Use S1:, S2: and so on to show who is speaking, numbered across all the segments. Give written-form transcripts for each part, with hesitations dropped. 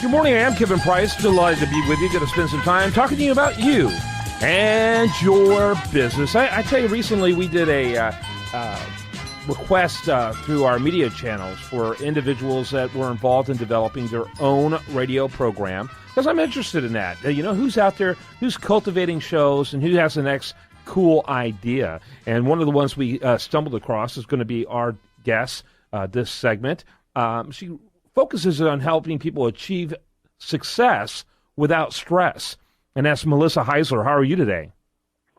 S1: Good morning, I'm Kevin Price. Delighted to be with you. Going to spend some time talking to you about you and your business. I tell you, recently we did a request through our media channels for individuals that were involved in developing their own radio program, because I'm interested in that. You know, who's out there, who's cultivating shows, and who has the next cool idea. And one of the ones we stumbled across is going to be our guest this segment. She focuses on helping people achieve success without stress. And that's Melisa Heisler. How are you today?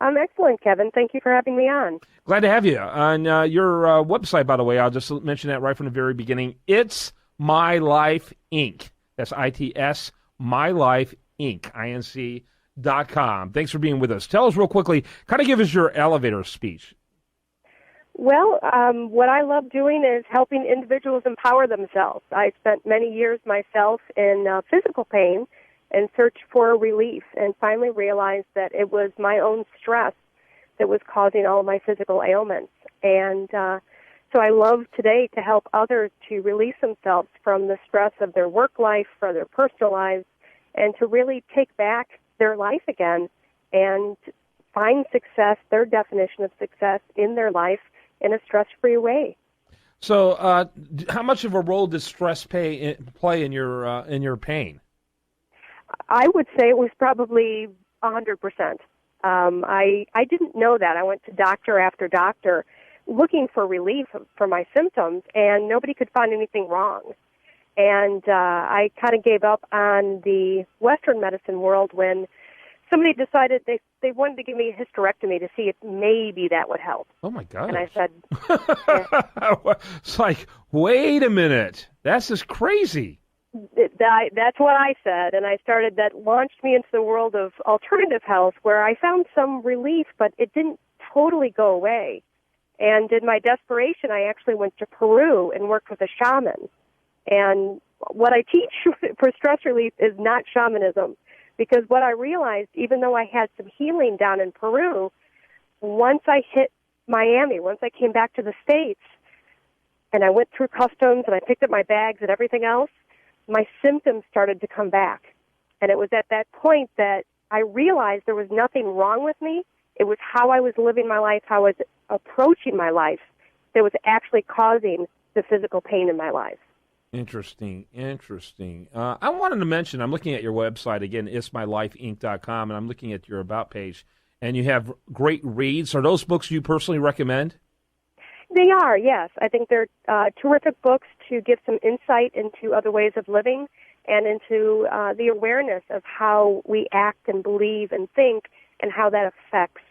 S2: I'm excellent, Kevin. Thank you for having me on.
S1: Glad to have you. On your website, by the way, I'll just mention that right from the very beginning. It's My Life Inc. That's ITS, My Life Inc. INC.com. Thanks for being with us. Tell us real quickly, kind of give us your elevator speech.
S2: Well, what I love doing is helping individuals empower themselves. I spent many years myself in physical pain and searched for relief, and finally realized that it was my own stress that was causing all of my physical ailments. And so I love today to help others to release themselves from the stress of their work life, for their personal lives, and to really take back their life again and find success, their definition of success in their life, in a stress-free way.
S1: So, how much of a role does stress play in your pain?
S2: I would say it was probably 100%. I didn't know that. I went to doctor after doctor looking for relief for my symptoms, and nobody could find anything wrong. And I kind of gave up on the Western medicine world when somebody decided they wanted to give me a hysterectomy to see if maybe that would help.
S1: Oh, my God.
S2: And I said...
S1: It's like, wait a minute. That's just crazy.
S2: That's what I said, and that launched me into the world of alternative health, where I found some relief, but it didn't totally go away. And in my desperation, I actually went to Peru and worked with a shaman. And what I teach for stress relief is not shamanism, because what I realized, even though I had some healing down in Peru, once I hit Miami, once I came back to the States, and I went through customs and I picked up my bags and everything else, my symptoms started to come back. And it was at that point that I realized there was nothing wrong with me. It was how I was living my life, how I was approaching my life, that was actually causing the physical pain in my life.
S1: Interesting. I wanted to mention, I'm looking at your website again, itsmylifeinc.com, and I'm looking at your About page, and you have great reads. Are those books you personally recommend?
S2: They are, yes. I think they're terrific books to give some insight into other ways of living and into the awareness of how we act and believe and think and how that affects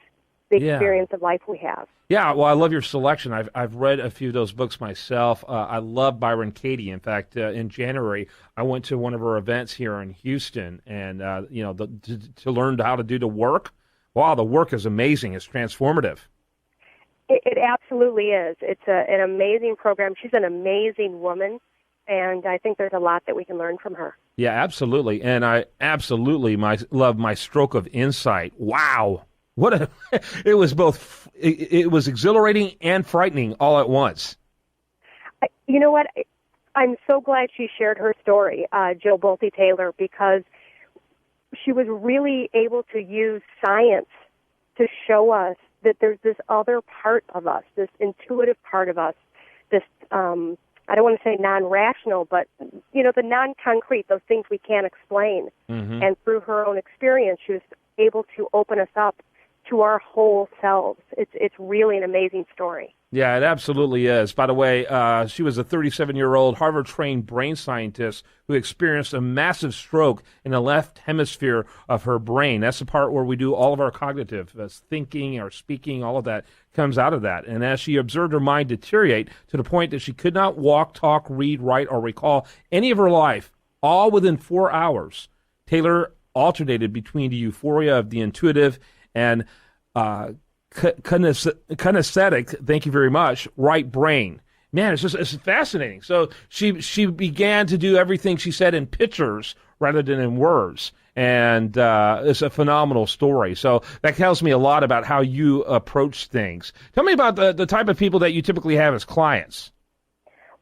S2: the experience of life we have.
S1: Yeah, well, I love your selection. I've read a few of those books myself. I love Byron Katie. In fact, in January, I went to one of her events here in Houston, and to learn how to do the work. Wow, the work is amazing. It's transformative.
S2: It absolutely is. It's an amazing program. She's an amazing woman, and I think there's a lot that we can learn from her.
S1: Yeah, absolutely. And I absolutely love my stroke of insight. Wow. It was both, it was exhilarating and frightening all at once.
S2: You know what? I'm so glad she shared her story, Jill Bolte Taylor, because she was really able to use science to show us that there's this other part of us, this intuitive part of us, this, I don't want to say non-rational, but, the non-concrete, those things we can't explain. Mm-hmm. And through her own experience, she was able to open us up to our whole selves. It's really an amazing story.
S1: Yeah, it absolutely is. By the way, she was a 37-year-old Harvard-trained brain scientist who experienced a massive stroke in the left hemisphere of her brain. That's the part where we do all of our cognitive thinking, our speaking, all of that comes out of that. And as she observed her mind deteriorate to the point that she could not walk, talk, read, write, or recall any of her life, all within 4 hours, Taylor alternated between the euphoria of the intuitive and kinesthetic, thank you very much, right brain. Man, it's fascinating. So she began to do everything she said in pictures rather than in words. And it's a phenomenal story. So that tells me a lot about how you approach things. Tell me about the type of people that you typically have as clients.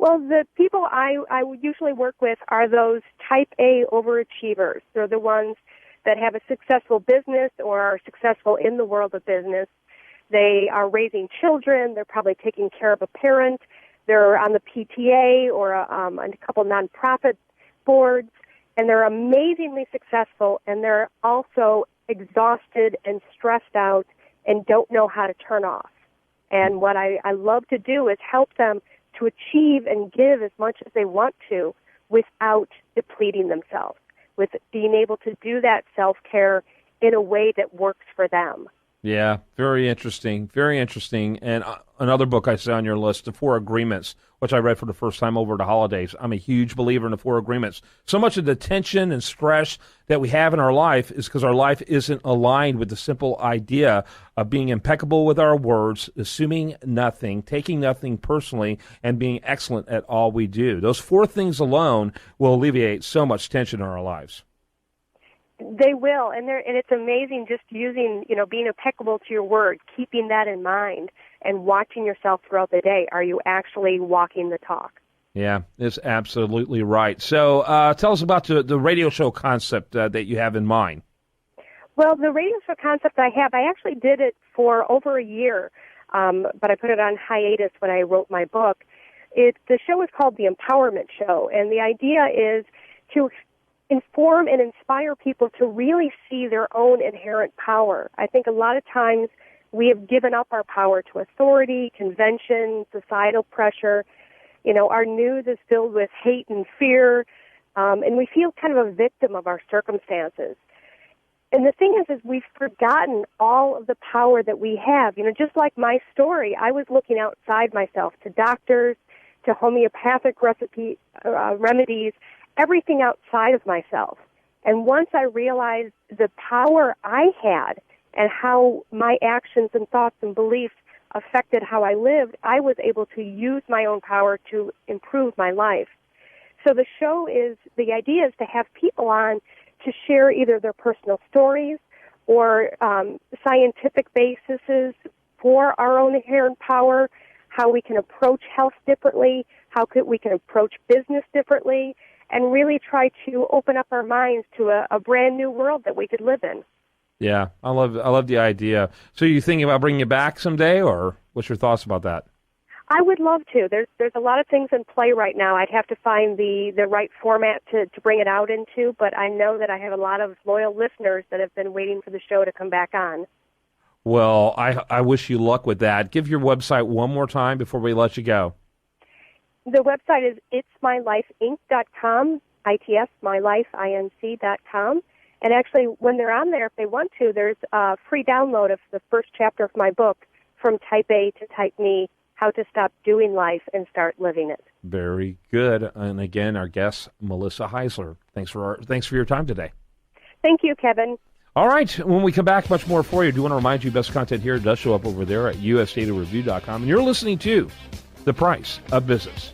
S2: Well, the people I usually work with are those type A overachievers. They're the ones that have a successful business or are successful in the world of business. They are raising children. They're probably taking care of a parent. They're on the PTA or on a couple nonprofit boards, and they're amazingly successful, and they're also exhausted and stressed out and don't know how to turn off. And what I love to do is help them to achieve and give as much as they want to without depleting themselves, with being able to do that self-care in a way that works for them.
S1: Yeah, very interesting, very interesting. And another book I saw on your list, The Four Agreements, which I read for the first time over the holidays. I'm a huge believer in the Four Agreements. So much of the tension and stress that we have in our life is because our life isn't aligned with the simple idea of being impeccable with our words, assuming nothing, taking nothing personally, and being excellent at all we do. Those four things alone will alleviate so much tension in our lives.
S2: They will, and it's amazing just using, being impeccable to your word, keeping that in mind, and watching yourself throughout the day. Are you actually walking the talk?
S1: Yeah, it's absolutely right. So tell us about the radio show concept that you have in mind.
S2: Well, the radio show concept I actually did it for over a year, but I put it on hiatus when I wrote my book. The show is called The Empowerment Show, and the idea is to inform and inspire people to really see their own inherent power. I think a lot of times we have given up our power to authority, convention, societal pressure. Our news is filled with hate and fear, and we feel kind of a victim of our circumstances. And the thing is we've forgotten all of the power that we have. Just like my story, I was looking outside myself to doctors, to homeopathic remedies, everything outside of myself. And once I realized the power I had and how my actions and thoughts and beliefs affected how I lived, I was able to use my own power to improve my life. So the idea is to have people on to share either their personal stories or scientific bases for our own inherent power, how we can approach health differently, we can approach business differently, and really try to open up our minds to a brand new world that we could live in.
S1: Yeah, I love the idea. So are you thinking about bringing it back someday, or what's your thoughts about that?
S2: I would love to. There's a lot of things in play right now. I'd have to find the right format to bring it out into, but I know that I have a lot of loyal listeners that have been waiting for the show to come back on.
S1: Well, I wish you luck with that. Give your website one more time before we let you go.
S2: The website is itsmylifeinc.com, itsmylifeinc.com. And actually, when they're on there, if they want to, there's a free download of the first chapter of my book, From Type A to Type Me, How to Stop Doing Life and Start Living It.
S1: Very good. And again, our guest, Melisa Heisler. Thanks for your time today.
S2: Thank you, Kevin.
S1: All right. When we come back, much more for you. I do want to remind you, best content here does show up over there at usdatareview.com. And you're listening to The Price of Business.